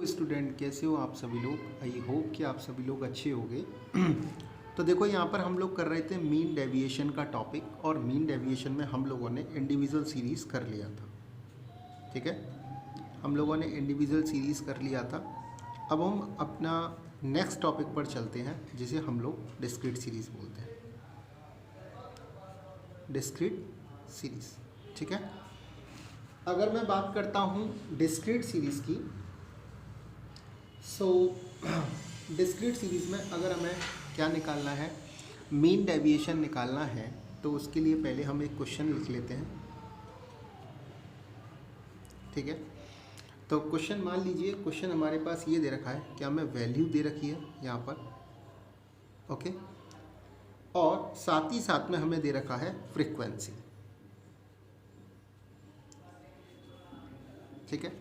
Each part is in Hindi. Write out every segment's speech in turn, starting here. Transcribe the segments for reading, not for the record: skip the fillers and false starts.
स्टूडेंट, कैसे हो आप सभी लोग। आई होप कि आप सभी लोग अच्छे होंगे। तो देखो यहाँ पर हम लोग कर रहे थे मीन डेविएशन का टॉपिक, और मीन डेविएशन में हम लोगों ने इंडिविजुअल सीरीज़ कर लिया था। ठीक है, हम लोगों ने इंडिविजुअल सीरीज़ कर लिया था। अब हम अपना नेक्स्ट टॉपिक पर चलते हैं, जिसे हम लोग डिस्क्रीट सीरीज़ बोलते हैं। डिस्क्रीट सीरीज़, ठीक है। अगर मैं बात करता हूँ डिस्क्रीट सीरीज़ की, सो डिस्क्रीट सीरीज़ में अगर हमें क्या निकालना है, मीन डेविएशन निकालना है, तो उसके लिए पहले हम एक क्वेश्चन लिख लेते हैं। ठीक है, तो क्वेश्चन मान लीजिए, क्वेश्चन हमारे पास ये दे रखा है कि हमें वैल्यू दे रखी है यहाँ पर, ओके, और साथ ही साथ में हमें दे रखा है फ्रीक्वेंसी। ठीक है,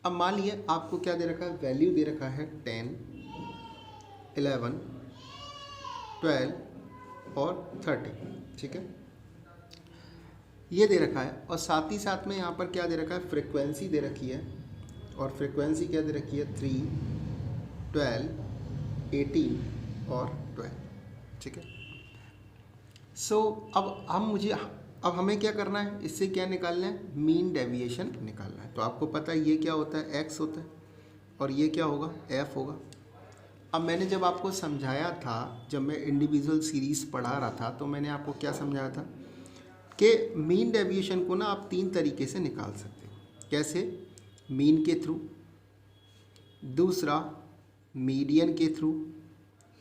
अब मान लीजिए आपको क्या दे रखा है, वैल्यू दे रखा है 10, 11, 12 और 30। ठीक है, ये दे रखा है, और साथ ही साथ में यहाँ पर क्या दे रखा है, फ्रीक्वेंसी दे रखी है, और फ्रीक्वेंसी क्या दे रखी है, 3, 12, 18 और 12। ठीक है, सो अब हमें क्या करना है, इससे क्या निकालना है, मीन डेविएशन निकालना है। तो आपको पता है ये क्या होता है, एक्स होता है, और ये क्या होगा, एफ होगा। अब मैंने जब आपको समझाया था, जब मैं इंडिविजुअल सीरीज़ पढ़ा रहा था, तो मैंने आपको क्या समझाया था कि मीन डेविएशन को ना आप 3 तरीके से निकाल सकते हो। कैसे, मीन के थ्रू, दूसरा मीडियन के थ्रू,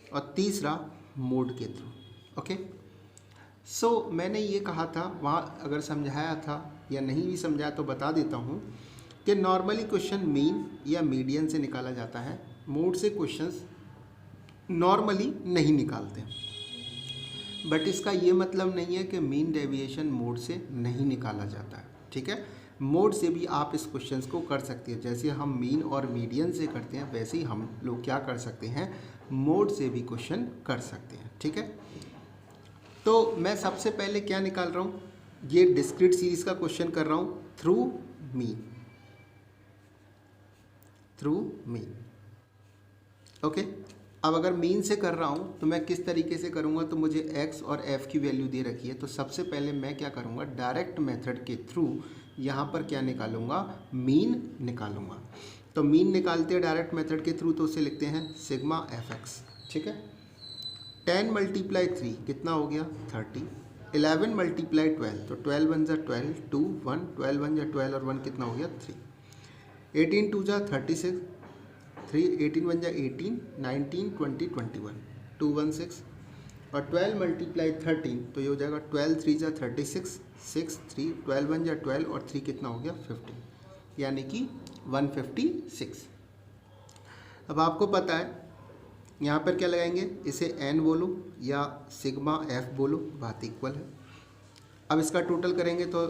और तीसरा मोड के थ्रू। ओके, सो मैंने ये कहा था वहाँ, अगर समझाया था या नहीं भी समझाया तो बता देता हूँ कि नॉर्मली क्वेश्चन मीन या मीडियन से निकाला जाता है, मोड से क्वेश्चंस नॉर्मली नहीं निकालते। बट इसका ये मतलब नहीं है कि मीन डेविएशन मोड से नहीं निकाला जाता है। ठीक है, मोड से भी आप इस क्वेश्चंस को कर सकते हैं। जैसे हम मीन और मीडियन से करते हैं, वैसे ही हम लोग क्या कर सकते हैं, मोड से भी क्वेश्चन कर सकते हैं। ठीक है, तो मैं सबसे पहले क्या निकाल रहा हूँ, ये डिस्क्रीट सीरीज का क्वेश्चन कर रहा हूँ थ्रू मीन। ओके, अब अगर मीन से कर रहा हूँ तो मैं किस तरीके से करूँगा, तो मुझे एक्स और एफ की वैल्यू दे रखी है। तो सबसे पहले मैं क्या करूँगा, डायरेक्ट मेथड के थ्रू यहाँ पर क्या निकालूंगा, मीन निकालूंगा। तो मीन निकालते हैं डायरेक्ट मेथड के थ्रू, तो उसे लिखते हैं सिग्मा एफ एक्स। ठीक है, 10 × 3 कितना हो गया, 30। 11 × 12, तो 12 1 12, 2 1, 12 1 12 और 1 कितना हो गया, 3। 18 2 36, 3 18 1 18, 19 20 21, 2 1 6, और 12 × 13, तो ये हो जाएगा 12 3 36, 6 3, 12 1 12 और 3 कितना हो गया, 15, यानी कि 156। अब आपको पता है यहाँ पर क्या लगाएंगे, इसे एन बोलो या सिग्मा एफ बोलो, बात इक्वल है। अब इसका टोटल करेंगे तो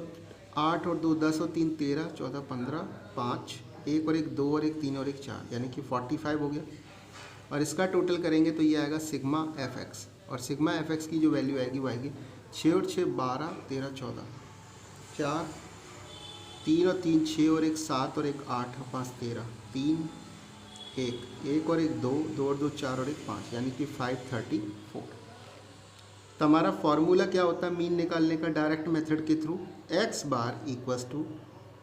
8 और 2 10 और 3 13, 14 15, 5 1 और 1 2 और 1 3 और 1 4, यानी कि 45 हो गया। और इसका टोटल करेंगे तो ये आएगा सिग्मा एफ एक्स, और सिग्मा एफ एक्स की जो वैल्यू आएगी वो आएगी 6 और 6 12, 13 14, 4 3 और 3 6 और 1 7 और 1 8 और 5 13, 3 1 और 1 2, 2 और 2 4 और 1 5, यानी कि 534। तो हमारा फॉर्मूला क्या होता है मीन निकालने का, डायरेक्ट मेथड के through, x bar equals to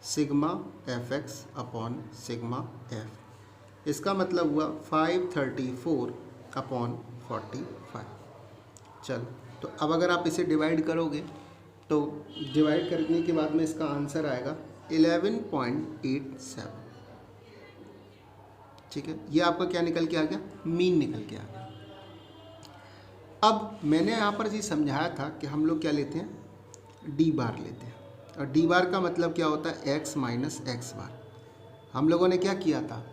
sigma f x upon sigma f. इसका मतलब हुआ 534 अपॉन 45। चलो, तो अब अगर आप इसे डिवाइड करोगे, तो डिवाइड करने के बाद में इसका आंसर आएगा 11.87। ठीक है, ये आपका क्या निकल के आ गया, मीन निकल के आ गया। अब मैंने यहाँ पर जी समझाया था कि हम लोग क्या लेते हैं, डी बार लेते हैं, और डी बार का मतलब क्या होता है, एक्स माइनस एक्स बार। हम लोगों ने क्या किया था,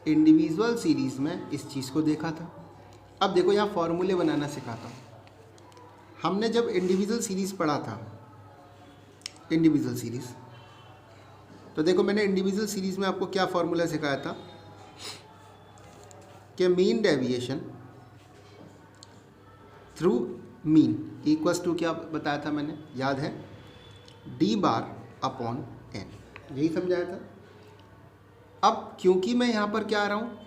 इंडिविजुअल सीरीज़ में इस चीज़ को देखा था। अब देखो यहाँ फॉर्मूले बनाना सिखाता हूँ। हमने जब इंडिविजुअल सीरीज़ पढ़ा था, इंडिविजुअल सीरीज़, तो देखो मैंने इंडिविजुअल सीरीज़ में आपको क्या फॉर्मूला सिखाया था कि mean deviation through mean equals to, क्या बताया था मैंने, याद है, डी बार अपॉन एन, यही समझाया था। अब क्योंकि मैं यहाँ पर क्या आ रहा हूँ,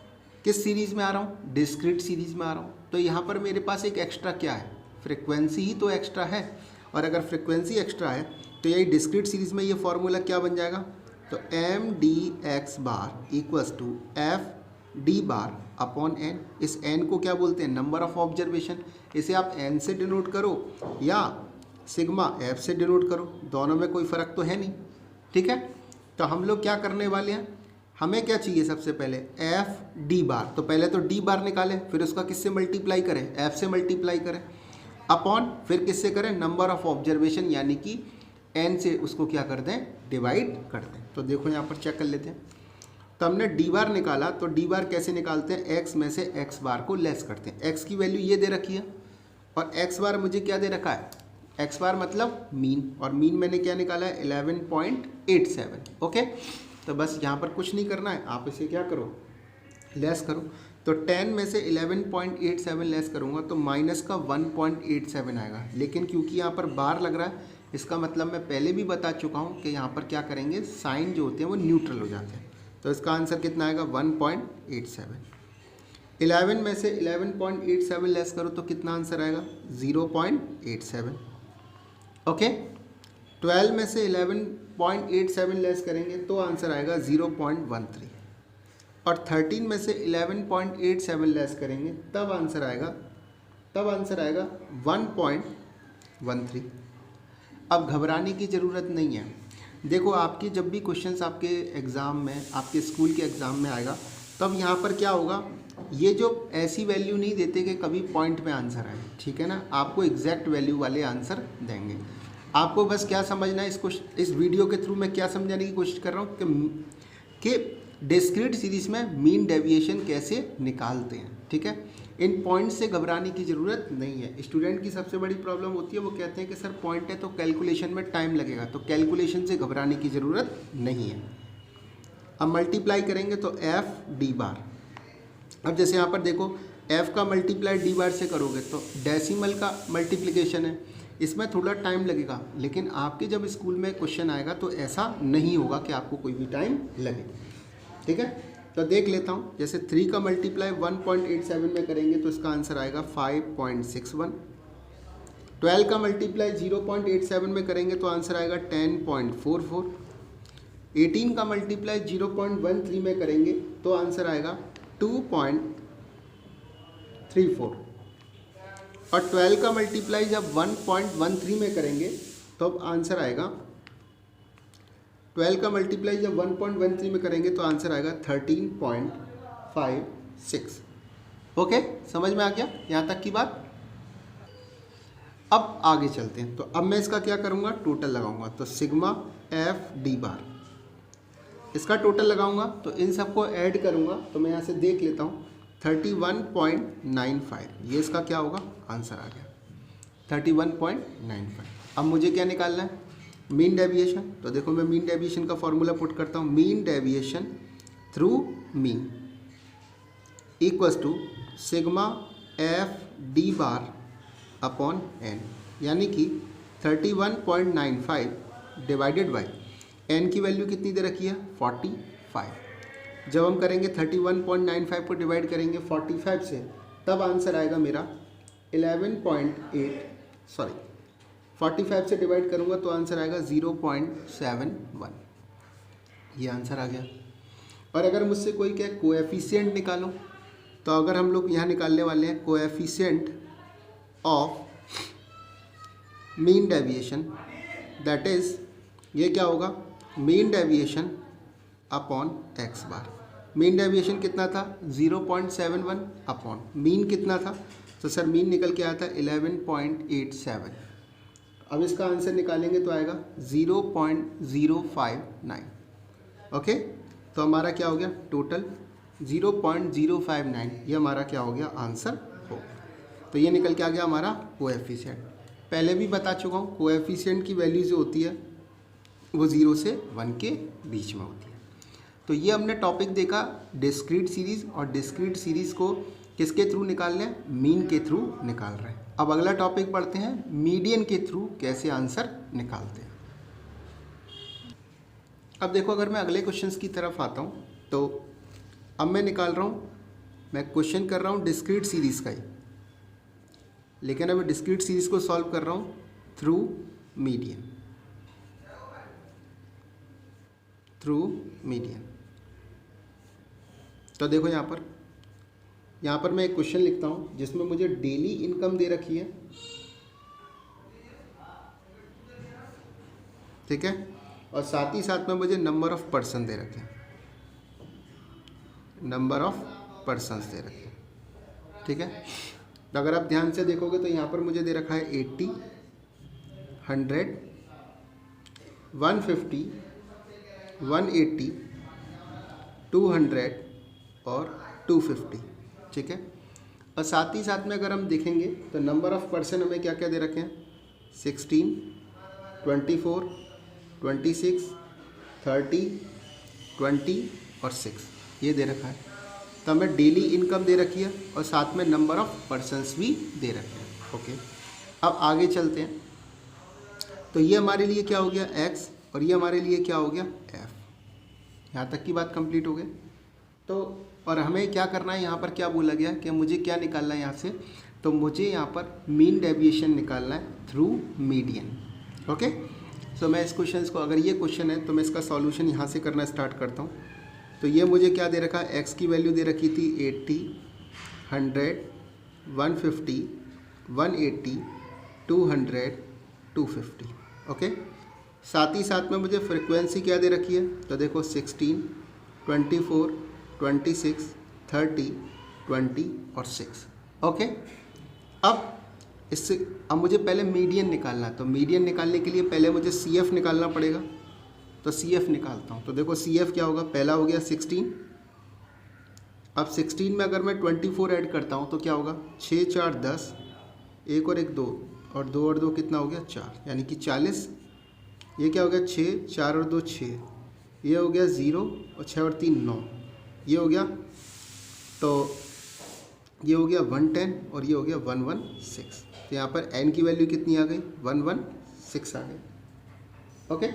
किस सीरीज़ में आ रहा हूँ, डिस्क्रीट सीरीज़ में आ रहा हूँ, तो यहाँ पर मेरे पास एक एक्स्ट्रा क्या है, फ्रिक्वेंसी ही तो एक्स्ट्रा है। और अगर फ्रिक्वेंसी एक्स्ट्रा है तो यही डिस्क्रीट सीरीज़ में ये फॉर्मूला क्या बन जाएगा, तो M D x bar equals to f d bar upon n. इस एन को क्या बोलते हैं, नंबर ऑफ ऑब्जर्वेशन। इसे आप एन से डिनोट करो या सिग्मा एफ से डिनोट करो, दोनों में कोई फ़र्क तो है नहीं, ठीक है। तो हम लोग क्या करने वाले हैं, हमें क्या चाहिए सबसे पहले, एफ डी बार। तो पहले तो डी बार निकालें, फिर उसका किससे मल्टीप्लाई करें, एफ से मल्टीप्लाई करें, अपॉन फिर किससे करें, नंबर ऑफ ऑब्जर्वेशन यानी कि एन से उसको क्या कर दें, डिवाइड कर दें। तो देखो यहाँ पर चेक कर लेते हैं। तो हमने डी बार निकाला, तो डी बार कैसे निकालते हैं, एक्स में से एक्स बार को लेस करते हैं। एक्स की वैल्यू ये दे रखी है और एक्स बार मुझे क्या दे रखा है, एक्स बार मतलब मीन, और मीन मैंने क्या निकाला है 11.87। ओके, तो बस यहाँ पर कुछ नहीं करना है, आप इसे क्या करो, लेस करो। तो 10 में से 11.87 लेस करूँगा तो माइनस का 1.87 आएगा। लेकिन क्योंकि यहाँ पर बार लग रहा है, इसका मतलब मैं पहले भी बता चुका हूँ कि यहाँ पर क्या करेंगे, साइन जो होते हैं वो न्यूट्रल हो जाते हैं। तो इसका आंसर कितना आएगा, 1.87। 11 में से 11.87 लेस करो तो कितना आंसर आएगा, 0.87। ओके, 12 में से 11.87 लेस करेंगे तो आंसर आएगा 0.13। और 13 में से 11.87 लेस करेंगे तब आंसर आएगा 1.13। अब घबराने की ज़रूरत नहीं है। देखो, आपके जब भी क्वेश्चंस आपके एग्ज़ाम में, आपके स्कूल के एग्ज़ाम में आएगा, तब यहाँ पर क्या होगा, ये जो ऐसी वैल्यू नहीं देते कि कभी पॉइंट में आंसर आए, ठीक है ना, आपको एग्जैक्ट वैल्यू वाले आंसर देंगे। आपको बस क्या समझना है, इस वीडियो के थ्रू मैं क्या समझाने की कोशिश कर रहा हूँ कि डिस्क्रीट सीरीज़ में मीन डेविएशन कैसे निकालते हैं, ठीक है। इन पॉइंट से घबराने की ज़रूरत नहीं है। स्टूडेंट की सबसे बड़ी प्रॉब्लम होती है, वो कहते हैं कि सर पॉइंट है तो कैलकुलेशन में टाइम लगेगा, तो कैलकुलेशन से घबराने की ज़रूरत नहीं है। अब मल्टीप्लाई करेंगे तो एफ डी बार। अब जैसे यहाँ पर देखो, एफ का मल्टीप्लाई डी बार से करोगे तो डेसिमल का मल्टीप्लिकेशन है, इसमें थोड़ा टाइम लगेगा। लेकिन आपके जब स्कूल में क्वेश्चन आएगा तो ऐसा नहीं होगा कि आपको कोई भी टाइम लगे, ठीक है। तो देख लेता हूँ, जैसे 3 का मल्टीप्लाई 1.87 में करेंगे तो इसका आंसर आएगा 5.61। 12 का मल्टीप्लाई 0.87 में करेंगे तो आंसर आएगा 10.44। 18 का मल्टीप्लाई 0.13 में करेंगे तो आंसर आएगा 2.34। और 12 का मल्टीप्लाई जब 1.13 में करेंगे तो अब आंसर आएगा, 12 का मल्टीप्लाई जब 1.13 में करेंगे तो आंसर आएगा 13.56। ओके, समझ में आ गया यहाँ तक की बात। अब आगे चलते हैं। तो अब मैं इसका क्या करूँगा, टोटल लगाऊंगा। तो सिग्मा एफ डी बार, इसका टोटल लगाऊंगा तो इन सबको ऐड करूँगा। तो मैं यहाँ से देख लेता हूँ, 31.95, ये इसका क्या होगा, आंसर आ गया 31.95। अब मुझे क्या निकालना है, मीन डेविएशन। तो देखो, मैं मीन डेविएशन का फॉर्मूला पुट करता हूँ, mean deviation through mean equals to sigma f d bar upon n, यानी कि 31.95 डिवाइडेड बाई एन की वैल्यू कितनी दे रखी है, 45। जब हम करेंगे 31.95 को डिवाइड करेंगे 45 से, तब आंसर आएगा मेरा 45 से डिवाइड करूँगा तो आंसर आएगा 0.71। ये आंसर आ गया। और अगर मुझसे कोई कहे कोएफिशिएंट निकालो, तो अगर हम लोग यहाँ निकालने वाले हैं coefficient of mean deviation, that is ये क्या होगा, मीन डेविएशन अपॉन एक्स बार। मीन डेविएशन कितना था, 0.71 अपॉन मीन कितना था, तो सर मीन निकल के आया था 11.87। अब इसका आंसर निकालेंगे तो आएगा 0.059। ओके, तो हमारा क्या हो गया, टोटल 0.059, ये हमारा क्या हो गया, आंसर हो। तो ये निकल के आ गया हमारा कोएफिशिएंट। पहले भी बता चुका हूँ, कोएफिशिएंट की वैल्यू जो होती है वो 0 से 1 के बीच में होती है। तो ये हमने टॉपिक देखा डिस्क्रीट सीरीज़, और डिस्क्रीट सीरीज़ को किसके थ्रू निकाल रहे हैं, मीन के थ्रू निकाल रहे हैं। अब अगला टॉपिक पढ़ते हैं, मीडियन के थ्रू कैसे आंसर निकालते हैं। अब देखो, अगर मैं अगले क्वेश्चंस की तरफ आता हूँ, तो अब मैं निकाल रहा हूँ, मैं क्वेश्चन कर रहा हूँ डिस्क्रीट सीरीज़ का ही, लेकिन अब डिस्क्रीट सीरीज़ को सॉल्व कर रहा हूँ थ्रू मीडियन, तो देखो यहाँ पर मैं एक क्वेश्चन लिखता हूँ जिसमें मुझे डेली इनकम दे रखी है, ठीक है, और साथ ही साथ में मुझे नंबर ऑफ पर्सन दे रखे हैं, नंबर ऑफ पर्सन्स दे रखे हैं, ठीक है। तो अगर आप ध्यान से देखोगे तो यहाँ पर मुझे दे रखा है 80, 100, 150, 180, 200 और 250, ठीक है। और साथ ही साथ में अगर हम देखेंगे तो नंबर ऑफ पर्सन हमें क्या क्या दे रखे हैं, 16, 24, 26, 30, 20 और 6 ये दे रखा है। तो हमें डेली इनकम दे रखी है और साथ में नंबर ऑफ पर्सन्स भी दे रखे हैं। ओके, अब आगे चलते हैं। तो ये हमारे लिए क्या हो गया x और ये हमारे लिए क्या हो गया f। यहाँ तक की बात कंप्लीट हो गई। तो और हमें क्या करना है, यहाँ पर क्या बोला गया कि मुझे क्या निकालना है यहाँ से, तो मुझे यहाँ पर मीन डेविएशन निकालना है थ्रू मीडियन। ओके, सो मैं इस क्वेश्चन को, अगर ये क्वेश्चन है तो मैं इसका सॉल्यूशन यहाँ से करना स्टार्ट करता हूँ। तो ये मुझे क्या दे रखा है, x की वैल्यू दे रखी थी 80, 100, 150, 180, 200, 250। ओके, साथ ही साथ में मुझे फ्रिक्वेंसी क्या दे रखी है, तो देखो 16, 24, 26, 30, 20 और 6। ओके, अब मुझे पहले मीडियन निकालना है। तो मीडियन निकालने के लिए पहले मुझे CF निकालना पड़ेगा। तो CF निकालता हूँ। तो देखो CF क्या होगा, पहला हो गया 16। अब 16 में अगर मैं 24 ऐड करता हूँ तो क्या होगा, 6 4 10, 1 और 1 2 और 2 और 2 कितना हो गया 4, यानी कि 40। ये क्या हो गया 6, 4 और 2 6, ये हो गया 0 और 6 और 3 9, ये हो गया, तो ये हो गया 110 और ये हो गया 116। तो यहाँ पर n की वैल्यू कितनी आ गई, 116 आ गई। ओके,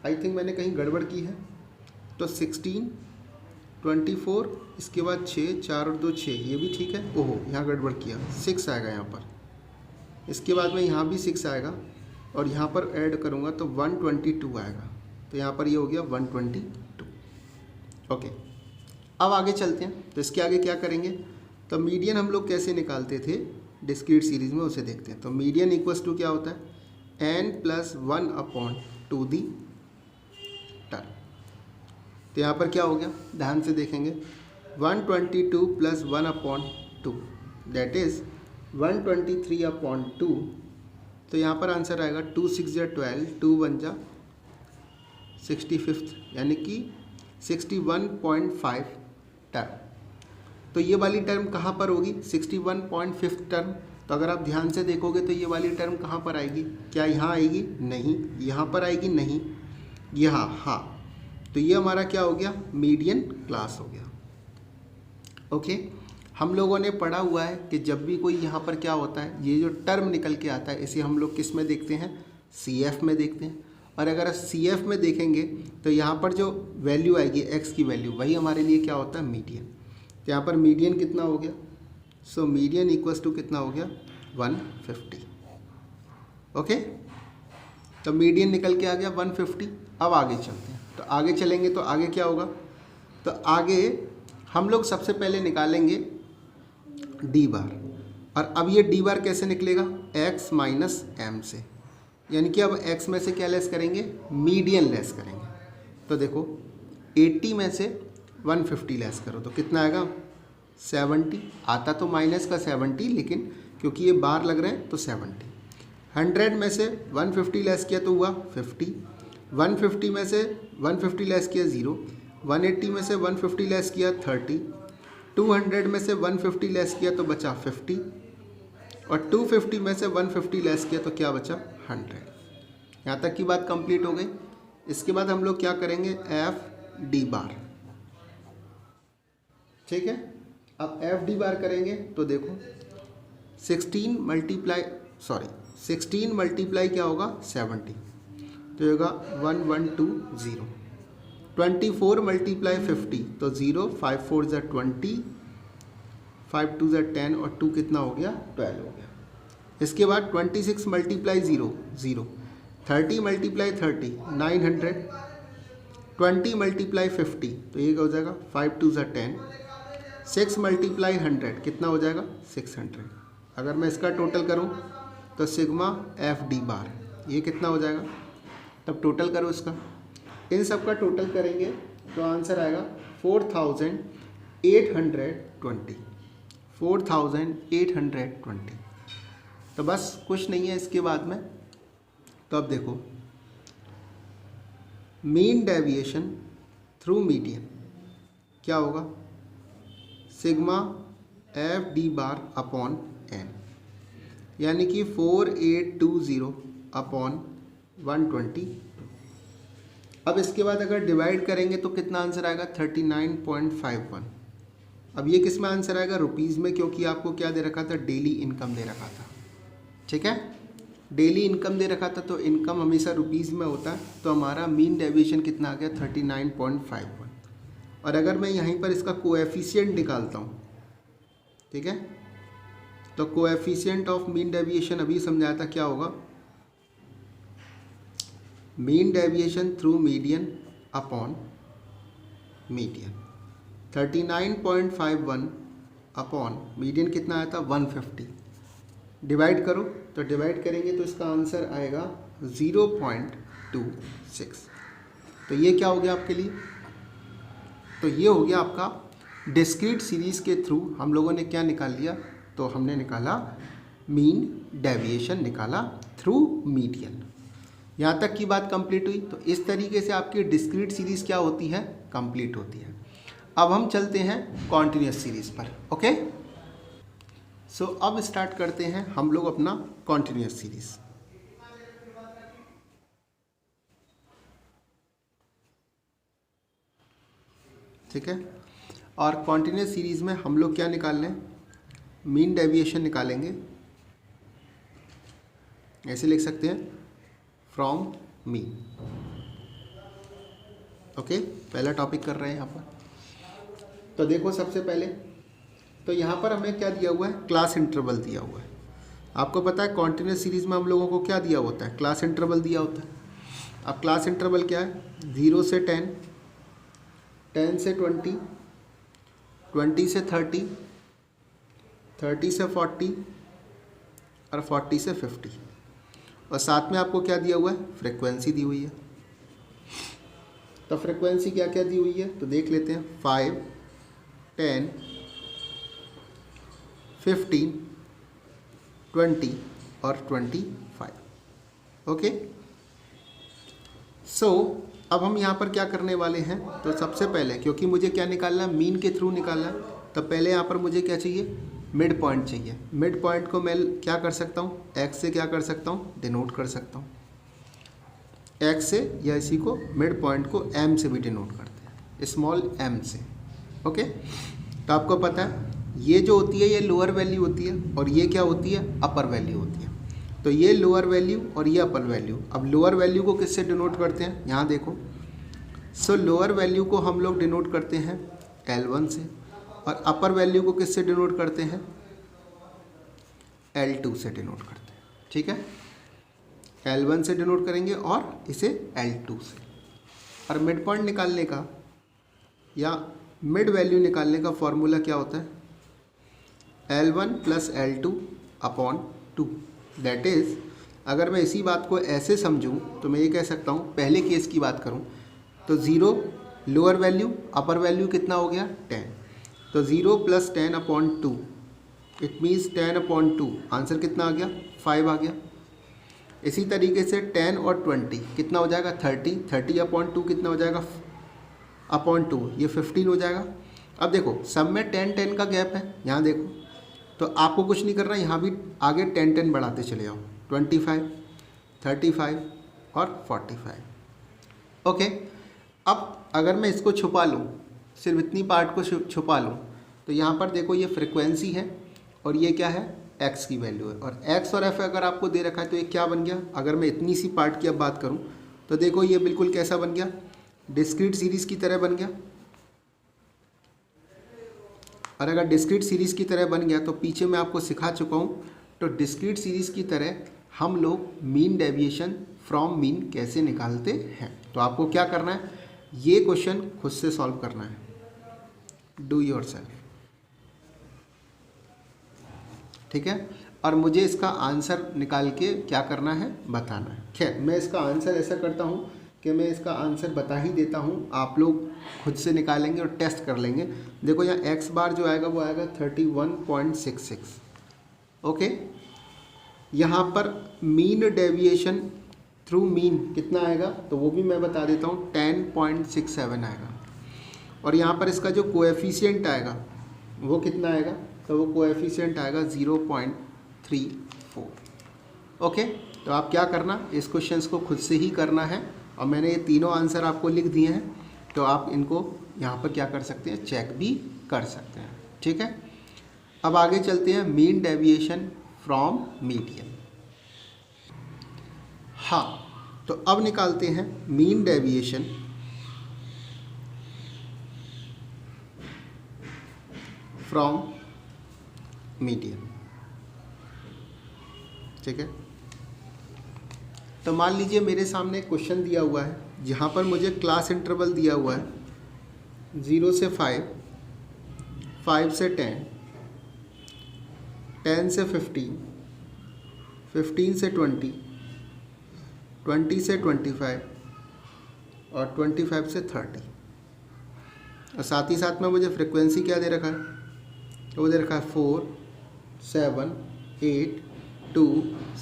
आई थिंक मैंने कहीं गड़बड़ की है। तो 16, 24, इसके बाद 6, 4 और 2 6, ये भी ठीक है। ओहो, यहाँ गड़बड़ किया, 6 आएगा यहाँ पर। इसके बाद में यहाँ भी 6 आएगा और यहाँ पर ऐड करूँगा तो 122 आएगा। तो यहाँ पर ये हो गया 122। ओके, अब आगे चलते हैं। तो इसके आगे क्या करेंगे, तो मीडियन हम लोग कैसे निकालते थे डिस्क्रीट सीरीज में, उसे देखते हैं। तो मीडियन इक्वल्स टू क्या होता है, n+1/2 दी टर्म। तो यहाँ पर क्या हो गया, ध्यान से देखेंगे, 122 + 1/2 दैट इज़ 123/2। तो यहाँ पर आंसर आएगा 2 6 जा 12, 2 1 जा 65, यानी कि 61.5 टर्म। तो ये वाली टर्म कहाँ पर होगी, 61.5 टर्म। तो अगर आप ध्यान से देखोगे तो ये वाली टर्म कहाँ पर आएगी, क्या यहाँ आएगी, नहीं। यहाँ पर आएगी, नहीं। यहाँ, हाँ। तो ये हमारा क्या हो गया, मीडियन क्लास हो गया। ओके, हम लोगों ने पढ़ा हुआ है कि जब भी कोई यहाँ पर क्या होता है, ये जो टर्म निकल के आता है इसे हम लोग किस में देखते हैं, CF में देखते हैं। और अगर CF में देखेंगे तो यहाँ पर जो वैल्यू आएगी x की वैल्यू, वही हमारे लिए क्या होता है, मीडियन। तो यहाँ पर मीडियन कितना हो गया, सो मीडियन इक्वल्स टू कितना हो गया, 150। ओके, तो मीडियन निकल के आ गया 150। अब आगे चलते हैं। तो आगे चलेंगे तो आगे क्या होगा, तो आगे हम लोग सबसे पहले निकालेंगे D बार। और अब ये D बार कैसे निकलेगा, x - m से, यानी कि अब x में से क्या लेस करेंगे, मीडियन लेस करेंगे। तो देखो 80 में से 150 लेस करो तो कितना आएगा, 70। आता तो माइनस का 70, लेकिन क्योंकि ये बार लग रहे हैं तो 70। 100 में से 150 लेस किया तो हुआ 50। 150 में से 150 लेस किया 0। 180 में से 150 लेस किया 30। 200 में से 150 लेस किया तो बचा 50। और 250 में से 150 लेस किया तो क्या बचा, 100। यहाँ तक की बात कंप्लीट हो गई। इसके बाद हम लोग क्या करेंगे, FD बार। ठीक है, अब FD बार करेंगे तो देखो 16 मल्टीप्लाई क्या होगा, 70। तो होगा 1120। 24 मल्टीप्लाई 50 तो 0, 5 4 ज़ा 20, 5 2 ज़ा 10 और 2 कितना हो गया 12 हो गया। इसके बाद 26 मल्टीप्लाई 0 0, 30 मल्टीप्लाई 30 900, 20 मल्टीप्लाई 50 तो ये हो जाएगा 5 2 ज़ा 10, 6 मल्टीप्लाई 100 कितना हो जाएगा 600। अगर मैं इसका टोटल करूं तो सिग्मा एफ डी बार ये कितना हो जाएगा, तब टोटल करो इसका, इन सब का टोटल करेंगे तो आंसर आएगा 4820, 4820। तो बस कुछ नहीं है इसके बाद में। तो अब देखो मीन डेविएशन थ्रू मीडियन क्या होगा, sigma f d bar upon n, यानी कि 4820 अपॉन 120। अब इसके बाद अगर डिवाइड करेंगे तो कितना आंसर आएगा 39.51। अब ये किस में आंसर आएगा, रुपीज़ में, क्योंकि आपको क्या दे रखा था, डेली इनकम दे रखा था। ठीक है, डेली इनकम दे रखा था तो इनकम हमेशा रुपीज़ में होता है। तो हमारा मीन डेविएशन कितना आ गया 39.51। और अगर मैं यहीं पर इसका कोएफिशिएंट निकालता हूँ, ठीक है, तो कोएफिशिएंट ऑफ मीन डेविएशन अभी समझाया था क्या होगा, mean deviation through median upon median. 39.51 upon median कितना आया था 150, डिवाइड करो तो डिवाइड करेंगे तो इसका आंसर आएगा 0.26। तो ये क्या हो गया आपके लिए, तो ये हो गया आपका डिस्क्रीट सीरीज़ के थ्रू हम लोगों ने क्या निकाल लिया, तो हमने निकाला मीन डेविएशन निकाला थ्रू मीडियन। यहाँ तक की बात कंप्लीट हुई। तो इस तरीके से आपकी डिस्क्रीट सीरीज़ क्या होती है, कंप्लीट होती है। अब हम चलते हैं कॉन्टिन्यूस सीरीज़ पर। ओके, सो अब स्टार्ट करते हैं हम लोग अपना कॉन्टिन्यूस सीरीज़। ठीक है, और कॉन्टिन्यूस सीरीज़ में हम लोग क्या निकाल लें, मीन डेविएशन निकालेंगे। ऐसे लिख सकते हैं फ्रॉम मीन। ओके, पहला टॉपिक कर रहे हैं यहाँ पर। तो देखो सबसे पहले तो यहाँ पर हमें क्या दिया हुआ है, क्लास इंटरवल दिया हुआ है। आपको पता है कॉन्टिन्यूस सीरीज़ में हम लोगों को क्या दिया होता है, क्लास इंटरवल दिया होता है। अब क्लास इंटरवल क्या है, 0 से 10, 10 से 20, 20 से 30, 30 से 40 और 40 से 50। और साथ में आपको क्या दिया हुआ है, फ्रीक्वेंसी दी हुई है। तो फ्रीक्वेंसी क्या क्या दी हुई है तो देख लेते हैं, 5, 10, 15, 20 और 25। ओके, सो अब हम यहाँ पर क्या करने वाले हैं, तो सबसे पहले क्योंकि मुझे क्या निकालना है, मीन के थ्रू निकालना है, तो पहले यहाँ पर मुझे क्या चाहिए, मिड पॉइंट चाहिए। मिड पॉइंट को मैं क्या कर सकता हूँ, एक्स से क्या कर सकता हूँ, डिनोट कर सकता हूँ एक्स से, या इसी को मिड पॉइंट को एम से भी डिनोट करते हैं, स्मॉल एम से। ओके, तो आपको पता है ये जो होती है ये लोअर वैल्यू होती है और ये क्या होती है, अपर वैल्यू होती है। तो ये लोअर वैल्यू और ये अपर वैल्यू। अब लोअर वैल्यू को किससे डिनोट करते हैं, यहाँ देखो। सो लोअर वैल्यू को हम लोग डिनोट करते हैं L1 से, और अपर वैल्यू को किससे डिनोट करते हैं, L2 से डिनोट करते हैं। ठीक है, L1 से डिनोट करेंगे और इसे L2 से। और मिड पॉइंट निकालने का या मिड वैल्यू निकालने का फॉर्मूला क्या होता है, L1 plus L2 upon 2। That is, अगर मैं इसी बात को ऐसे समझूं तो मैं ये कह सकता हूँ, पहले केस की बात करूँ तो 0 लोअर वैल्यू, अपर वैल्यू कितना हो गया 10, तो 0 plus 10 upon 2, it means 10 upon 2, answer कितना आ गया 5 आ गया। इसी तरीके से 10 और 20 कितना हो जाएगा 30, 30 अपॉन 2 कितना हो जाएगा अपॉन 2, ये 15 हो जाएगा। अब देखो सब में 10 10 का गैप है, यहाँ देखो, तो आपको कुछ नहीं करना, यहाँ भी आगे 10 10 बढ़ाते चले जाओ, 25, 35 और 45। ओके, अब अगर मैं इसको छुपा लूँ, सिर्फ इतनी पार्ट को छुपा लूँ, तो यहाँ पर देखो ये फ्रिक्वेंसी है और ये क्या है, x की वैल्यू है। और x और f अगर आपको दे रखा है तो ये क्या बन गया, अगर मैं इतनी सी पार्ट की अब बात करूँ तो देखो ये बिल्कुल कैसा बन गया, डिस्क्रीट सीरीज़ की तरह बन गया। और अगर डिस्क्रीट सीरीज़ की तरह बन गया तो पीछे मैं आपको सिखा चुका हूँ, तो डिस्क्रीट सीरीज़ की तरह हम लोग मीन डेविएशन फ्रॉम मीन कैसे निकालते हैं। तो आपको क्या करना है, ये क्वेश्चन खुद से सॉल्व करना है, डू योरसेल्फ, ठीक है। और मुझे इसका आंसर निकाल के क्या करना है, बताना है। खैर मैं इसका आंसर ऐसा करता हूँ कि मैं इसका आंसर बता ही देता हूँ, आप लोग खुद से निकालेंगे और टेस्ट कर लेंगे। देखो यहाँ एक्स बार जो आएगा वो आएगा 31.66। ओके, यहाँ पर मीन डेविएशन थ्रू मीन कितना आएगा तो वो भी मैं बता देता हूँ, 10.67 आएगा। और यहाँ पर इसका जो कोएफिशिएंट आएगा वो कितना आएगा, तो वो कोएफिशिएंट आएगा 0.34। ओके, तो आप क्या करना, इस क्वेश्चंस को खुद से ही करना है। और मैंने ये तीनों आंसर आपको लिख दिए हैं, तो आप इनको यहाँ पर क्या कर सकते हैं, चेक भी कर सकते हैं, ठीक है। अब आगे चलते हैं, मीन डेविएशन फ्रॉम मीडियन। हाँ, तो अब निकालते हैं मीन डेविएशन फ्रॉम मीडियन, ठीक है। तो मान लीजिए मेरे सामने क्वेश्चन दिया हुआ है, जहाँ पर मुझे क्लास इंटरवल दिया हुआ है 0 से 5, 5 से 10, 10 से 15, 15 से 20, 20 से 25 और 25 से 30। और साथ ही साथ में मुझे फ्रिक्वेंसी क्या दे रखा है, तो वो दे रखा है 4, 7, 8, 2,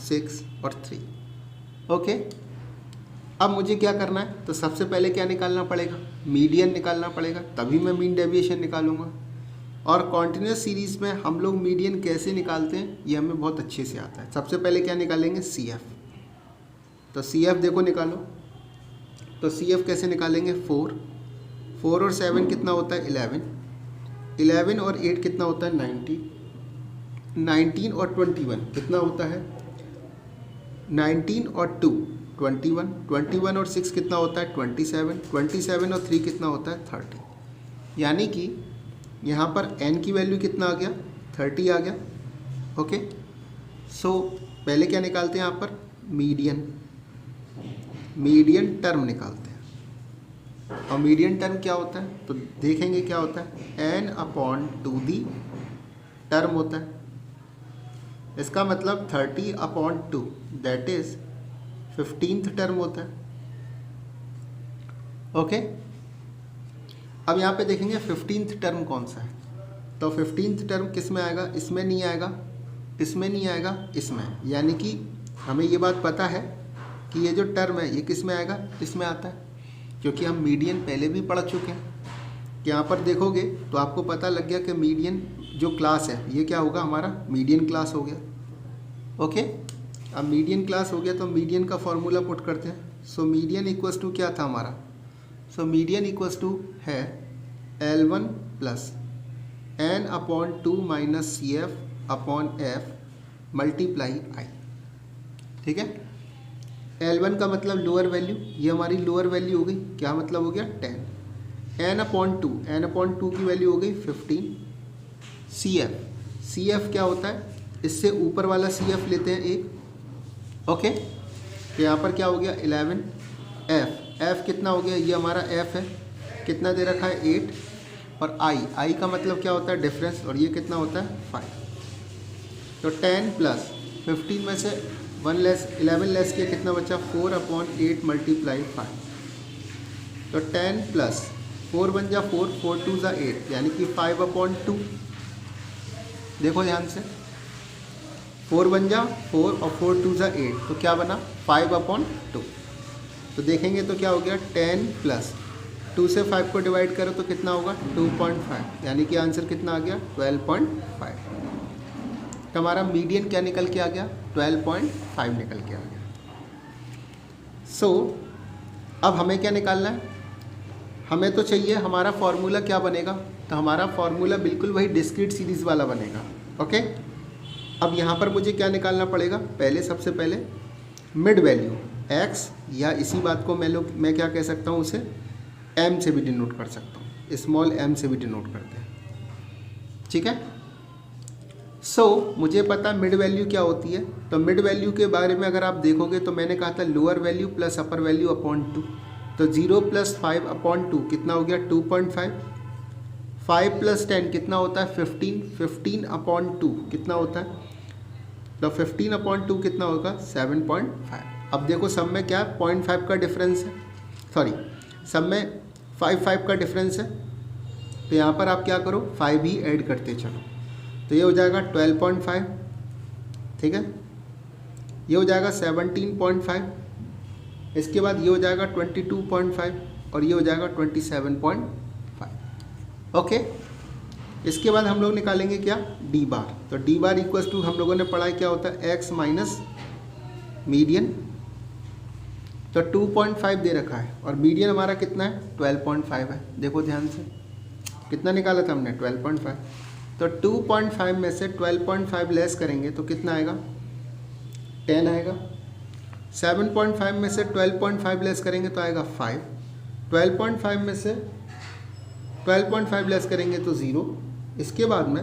6 और 3। ओके, अब मुझे क्या करना है, तो सबसे पहले क्या निकालना पड़ेगा, मीडियन निकालना पड़ेगा, तभी मैं मीन डेविएशन निकालूंगा। और कॉन्टिन्यूस सीरीज़ में हम लोग मीडियन कैसे निकालते हैं ये हमें बहुत अच्छे से आता है। सबसे पहले क्या निकालेंगे, CF। तो CF देखो निकालो, तो CF कैसे निकालेंगे, 4 और 7 कितना होता है, 11 और 8 कितना होता है, 19 और 21 कितना होता है, 19 और 2 21 और 6 कितना होता है, 27 और 3 कितना होता है, 30। यानी कि यहाँ पर n की वैल्यू कितना आ गया, 30 आ गया। ओके, सो पहले क्या निकालते हैं, यहाँ पर मीडियन टर्म निकालते हैं। और मीडियन टर्म क्या होता है, तो देखेंगे क्या होता है, n/2 टर्म होता है। इसका मतलब 30/2 दैट इज 15th टर्म होता है। ओके, अब यहाँ पे देखेंगे 15th टर्म कौन सा है, तो 15th टर्म किस में आएगा, इसमें नहीं आएगा, इसमें नहीं आएगा, इसमें। यानी कि हमें ये बात पता है कि ये जो टर्म है ये किस में आएगा, इसमें आता है, क्योंकि हम मीडियन पहले भी पढ़ चुके हैं। यहाँ पर देखोगे तो आपको पता लग गया कि मीडियन जो क्लास है ये क्या होगा, हमारा मीडियन क्लास हो गया। ओके, अब मीडियन क्लास हो गया तो मीडियन का फॉर्मूला पुट करते हैं। सो मीडियन इक्वल्स टू क्या था हमारा, सो मीडियन इक्वल्स टू है L1 plus n/2 minus CF/F multiply I, ठीक है। L1 का मतलब लोअर वैल्यू, ये हमारी लोअर वैल्यू हो गई, क्या मतलब हो गया, 10। n/2 की वैल्यू हो गई 15। CF क्या होता है, इससे ऊपर वाला CF लेते हैं एक। ओके, तो यहाँ पर क्या हो गया, 11। F कितना हो गया, ये हमारा F है, कितना दे रखा है, 8। और I का मतलब क्या होता है, डिफरेंस, और ये कितना होता है, 5। तो 10 प्लस 15 में से 11 लेस किया, कितना बचा, 4/8 मल्टीप्लाई 5। तो 10 प्लस 4 बन जा 4, 4 2 जा 8, यानी कि 5/2। देखो ध्यान से, 4 बन जा 4 और 4 2 जा 8, तो क्या बना, 5/2। तो देखेंगे तो क्या हो गया, 10 प्लस 2 से 5 को डिवाइड करो तो कितना होगा, 2.5, यानी कि आंसर कितना आ गया, 12.5। तो हमारा मीडियन क्या निकल के आ गया, 12.5 निकल के आ गया। सो अब हमें क्या निकालना है, हमें तो चाहिए हमारा फॉर्मूला क्या बनेगा, तो हमारा फॉर्मूला बिल्कुल वही डिस्क्रीट सीरीज़ वाला बनेगा। ओके, अब यहाँ पर मुझे क्या निकालना पड़ेगा, पहले सबसे पहले मिड वैल्यू x, या इसी बात को मैं क्या कह सकता हूँ उसे, एम से भी डिनोट कर सकता हूँ, स्मॉल एम से भी डिनोट करते हैं, ठीक है। सो मुझे पता मिड वैल्यू क्या होती है। तो मिड वैल्यू के बारे में अगर आप देखोगे तो मैंने कहा था लोअर वैल्यू प्लस अपर वैल्यू अपॉन 2। तो 0 + 5 अपॉन 2 कितना हो गया 2.5। 5 + 10 कितना होता है 15। 15 अपॉन 2 कितना होता है, तो 15 अपॉन 2 कितना होगा 7.5। अब देखो सब में क्या 0.5 का डिफरेंस है, सॉरी सब में 5 का डिफरेंस है। तो यहाँ पर आप क्या करो 5 ही ऐड करते चलो। तो ये हो जाएगा 12.5, ठीक है। ये हो जाएगा 17.5, इसके बाद ये हो जाएगा 22.5 और ये हो जाएगा 27.5। ओके, इसके बाद हम लोग निकालेंगे क्या डी बार। तो डी बार इक्वल्स टू हम लोगों ने पढ़ा है क्या होता है x माइनस मीडियन। तो 2.5 दे रखा है और मीडियन हमारा कितना है 12.5 है। देखो ध्यान से कितना निकाला था हमने 12.5। तो 2.5 में से 12.5 लेस करेंगे तो कितना आएगा 10 आएगा। 7.5 में से 12.5 लेस करेंगे तो आएगा 5। 12.5 में से 12.5 लेस करेंगे तो 0। इसके बाद में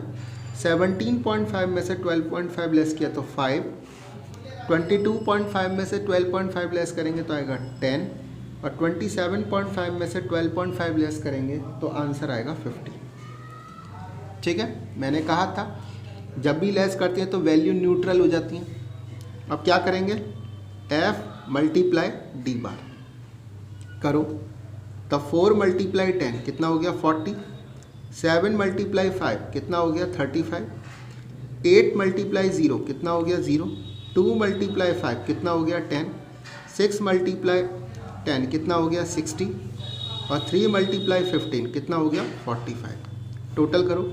17.5 में से 12.5 लेस किया तो 5। 22.5 में से 12.5 लेस करेंगे तो आएगा 10 और 27.5 में से 12.5 लेस करेंगे तो आंसर आएगा 50, ठीक है। मैंने कहा था जब भी लेस करते हैं तो वैल्यू न्यूट्रल हो जाती हैं। अब क्या करेंगे f मल्टीप्लाई डी बार करो। तो 4 × 10 कितना हो गया 40। 7 × 5 कितना हो गया 35। 8 × 0 कितना हो गया 0। 2 × 5 कितना हो गया 10। 6 × 10 कितना हो गया 60 और 3 × 15 कितना हो गया 45। टोटल करो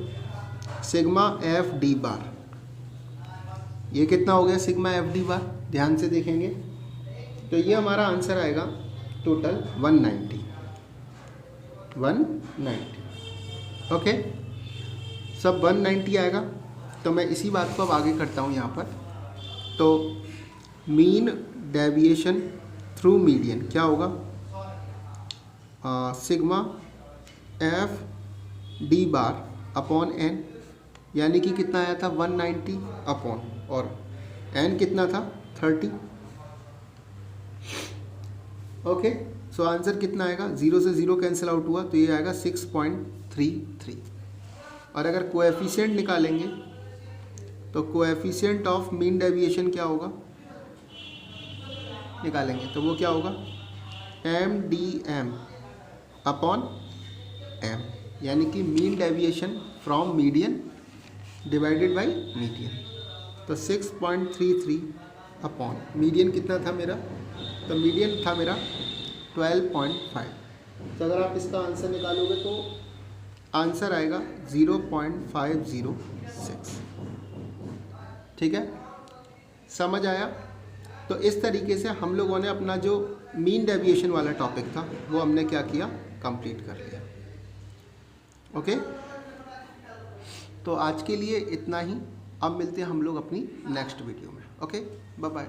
सिग्मा एफ डी बार, ये कितना हो गया सिग्मा एफ डी बार, ध्यान से देखेंगे तो ये हमारा आंसर आएगा टोटल 190। ओके, सब 190 आएगा। तो मैं इसी बात को अब आगे करता हूँ यहाँ पर। तो मीन डेविएशन थ्रू मीडियन क्या होगा sigma f d bar upon n, यानी कि कितना आया था 190 अपॉन और एन कितना था 30। ओके, सो आंसर कितना आएगा 0 से 0 कैंसिल आउट हुआ तो ये आएगा 6.33। और अगर कोएफिशिएंट निकालेंगे तो कोएफिशिएंट ऑफ मीन डेविएशन क्या होगा निकालेंगे तो वो क्या होगा MDM अपॉन M, यानी कि mean deviation from median divided by median. तो 6.33 अपॉन मीडियन कितना था मेरा, तो मीडियन था मेरा 12.5। तो अगर आप इसका आंसर निकालोगे तो आंसर आएगा 0.506, ठीक है। समझ आया। तो इस तरीके से हम लोगों ने अपना जो मीन डेविएशन वाला टॉपिक था वो हमने क्या किया कंप्लीट कर लिया। ओके, तो आज के लिए इतना ही। अब मिलते हैं हम लोग अपनी नेक्स्ट वीडियो में। Okay, bye bye.